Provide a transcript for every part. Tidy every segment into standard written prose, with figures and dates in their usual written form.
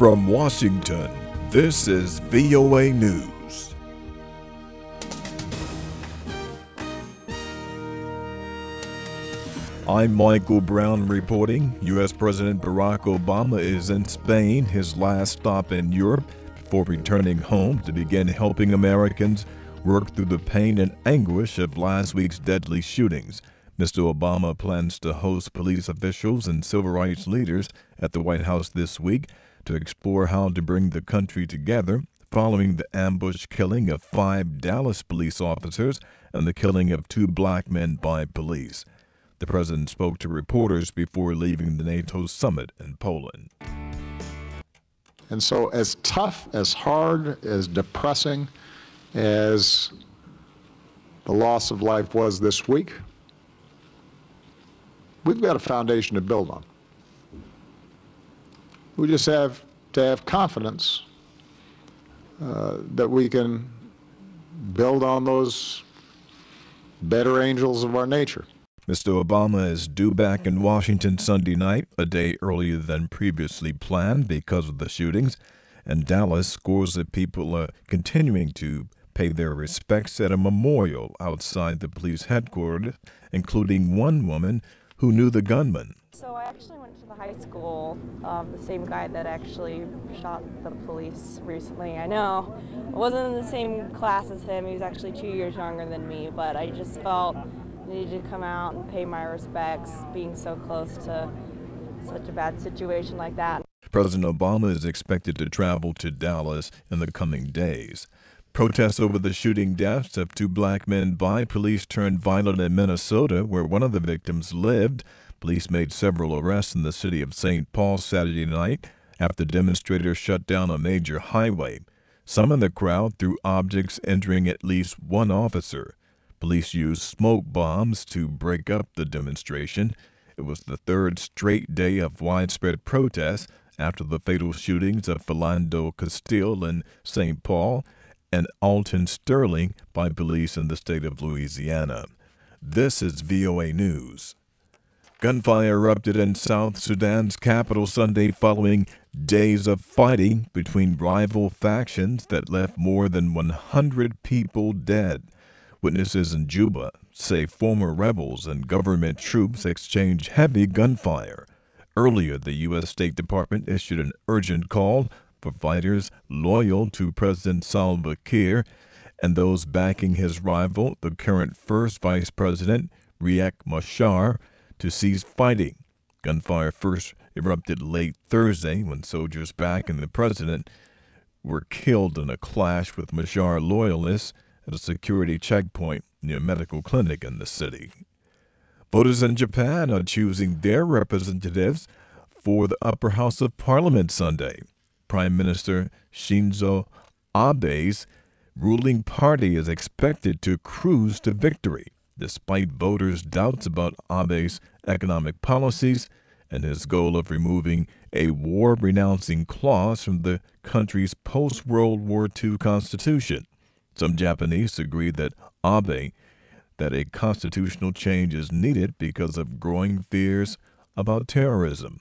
From Washington, this is VOA News. I'm Michael Brown reporting. U.S. President Barack Obama is in Spain, his last stop in Europe, before returning home to begin helping Americans work through the pain and anguish of last week's deadly shootings. Mr. Obama plans to host police officials and civil rights leaders at the White House this week to explore how to bring the country together following the ambush killing of 5 Dallas police officers and the killing of 2 black men by police. The president spoke to reporters before leaving the NATO summit in Poland. And so as tough, as hard, as depressing as the loss of life was this week, we've got a foundation to build on. We just have to have confidence that we can build on those better angels of our nature. Mr. Obama is due back in Washington Sunday night, a day earlier than previously planned because of the shootings. In Dallas, scores of people are continuing to pay their respects at a memorial outside the police headquarters, including one woman who knew the gunman. So I actually went to the high school, the same guy that actually shot the police recently. I know I wasn't in the same class as him. He was actually 2 years younger than me, but I just felt I needed to come out and pay my respects, being so close to such a bad situation like that. President Obama is expected to travel to Dallas in the coming days. Protests over the shooting deaths of 2 black men by police turned violent in Minnesota, where one of the victims lived. Police made several arrests in the city of St. Paul Saturday night after demonstrators shut down a major highway. Some in the crowd threw objects, injuring at least one officer. Police used smoke bombs to break up the demonstration. It was the 3rd straight day of widespread protests after the fatal shootings of Philando Castile in St. Paul and Alton Sterling by police in the state of Louisiana. This is VOA News. Gunfire erupted in South Sudan's capital Sunday following days of fighting between rival factions that left more than 100 people dead. Witnesses in Juba say former rebels and government troops exchanged heavy gunfire. Earlier, the U.S. State Department issued an urgent call for fighters loyal to President Salva Kiir and those backing his rival, the current first Vice President, Riek Machar, to cease fighting. Gunfire first erupted late Thursday when soldiers backing the president were killed in a clash with Machar loyalists at a security checkpoint near a medical clinic in the city. Voters in Japan are choosing their representatives for the upper house of parliament Sunday. Prime Minister Shinzo Abe's ruling party is expected to cruise to victory, despite voters' doubts about Abe's economic policies and his goal of removing a war-renouncing clause from the country's post-World War II constitution. Some Japanese agree that a constitutional change is needed because of growing fears about terrorism.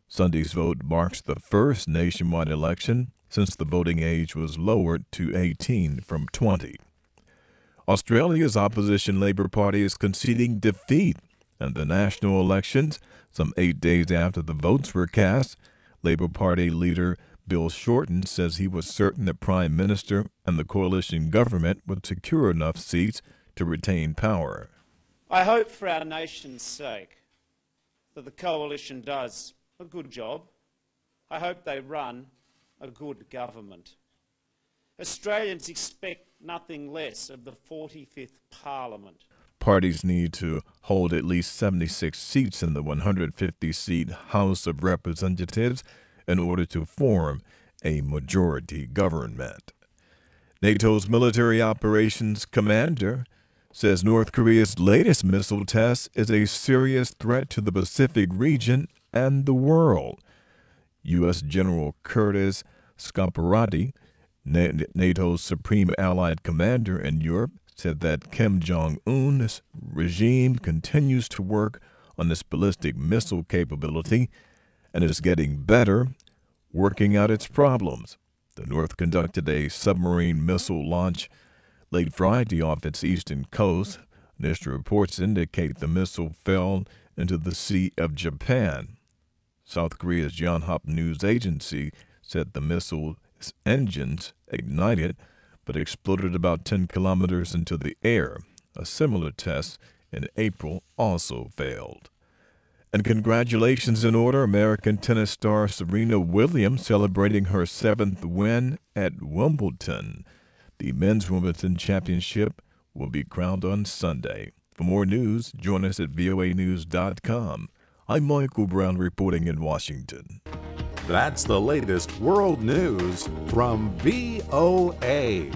Sunday's vote marks the first nationwide election since the voting age was lowered to 18 from 20. Australia's opposition Labour Party is conceding defeat in the national elections some 8 days after the votes were cast. Labour Party leader Bill Shorten says he was certain the Prime Minister and the coalition government would secure enough seats to retain power. I hope for our nation's sake that the coalition does a good job. I hope they run a good government. Australians expect nothing less of the 45th Parliament. Parties need to hold at least 76 seats in the 150-seat House of Representatives in order to form a majority government. NATO's military operations commander says North Korea's latest missile test is a serious threat to the Pacific region and the world. U.S. General Curtis Scaparrotti, NATO's supreme allied commander in Europe, said that Kim Jong-un's regime continues to work on its ballistic missile capability and is getting better working out its problems. The North conducted a submarine missile launch late Friday off its eastern coast. Initial reports indicate the missile fell into the Sea of Japan. South Korea's Yonhap News Agency said the missile's engines ignited but exploded about 10 kilometers into the air. A similar test in April also failed. And congratulations in order, American tennis star Serena Williams celebrating her 7th win at Wimbledon. The Men's Wimbledon Championship will be crowned on Sunday. For more news, join us at voanews.com. I'm Michael Brown reporting in Washington. That's the latest world news from VOA.